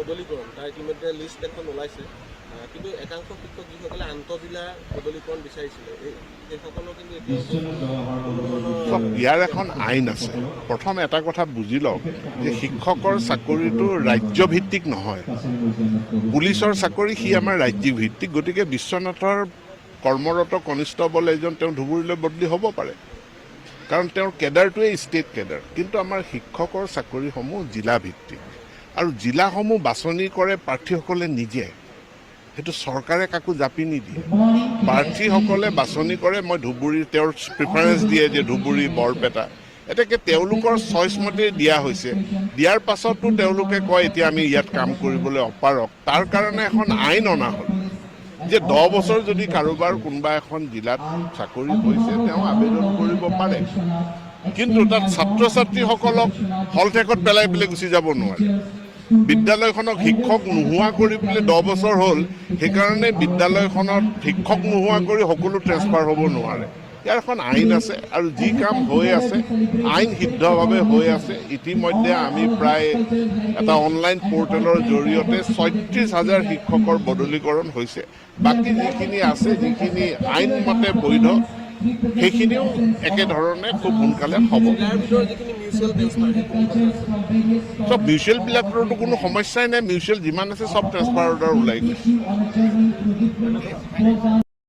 বদলীকৰণ তাৰ ইতিমধ্যে লিষ্ট এখন ওলাইছে কিন্তু একাংশ শিক্ষক যিসকলে আন্তঃজিলা বদলীকৰণ বিচাৰিছিলে সেইসকলৰ কিন্তু ইয়াৰ এখন আইন আছে। প্ৰথম এটা কথা বুজি লওক যে শিক্ষকৰ চাকৰিটো ৰাজ্যভিত্তিক নহয়, পুলিচৰ চাকৰি সি আমাৰ ৰাজ্যিক ভিত্তিক। গতিকে বিশ্বনাথৰ কৰ্মৰত কনিষ্টবল এজন তেওঁ ধুবুৰীলৈ বদলি হ'ব পাৰে, কাৰণ তেওঁৰ কেডাৰটোৱেই ষ্টেট কেডাৰ। কিন্তু আমাৰ শিক্ষকৰ চাকৰিসমূহ জিলাভিত্তিক, আৰু জিলাসমূহ বাছনি কৰে প্ৰাৰ্থীসকলে নিজে, সেইটো চৰকাৰে কাকো জাপি নিদিয়ে। প্ৰাৰ্থীসকলে বাছনি কৰে, মই ধুবুৰী তেওঁৰ প্ৰিফাৰেঞ্চ দিয়ে যে ধুবুৰী বৰপেটা, এতেকে তেওঁলোকৰ চইচ মতে দিয়া হৈছে। দিয়াৰ পাছতো তেওঁলোকে কয় এতিয়া আমি ইয়াত কাম কৰিবলৈ অপাৰক। তাৰ কাৰণে এখন আইন অনা হ'ল যে 10 বছৰ যদি কাৰোবাৰ কোনোবা এখন জিলাত চাকৰি হৈছে তেওঁ আবেদন কৰিব পাৰে, কিন্তু তাত ছাত্ৰ ছাত্ৰীসকলক হলঠেকত পেলাই পেলাই গুচি যাব নোৱাৰে। বিদ্যালয়খনক শিক্ষক নোহোৱা কৰি পেলাই 10 বছৰ হ'ল, সেইকাৰণে বিদ্যালয়খনত শিক্ষক নোহোৱা কৰি সকলো ট্ৰেন্সফাৰ হ'ব নোৱাৰে। ইয়াৰ এখন আইন আছে আৰু যি কাম হৈ আছে আইন সিদ্ধভাৱে হৈ আছে। ইতিমধ্যে আমি প্ৰায় এটা অনলাইন পৰ্টেলৰ জৰিয়তে 36,000 শিক্ষকৰ বদলীকৰণ হৈছে। বাকী যিখিনি আছে, যিখিনি আইনমতে বৈধ, সেইখিনিও একেধৰণে খুব সোনকালে হ'ব। চব মিউচুৱেলবিলাকৰতো কোনো সমস্যাই নাই, মিউচুৱেল যিমান আছে চব ট্ৰেন্সফাৰ অৰ্ডাৰ ওলাই গৈছে।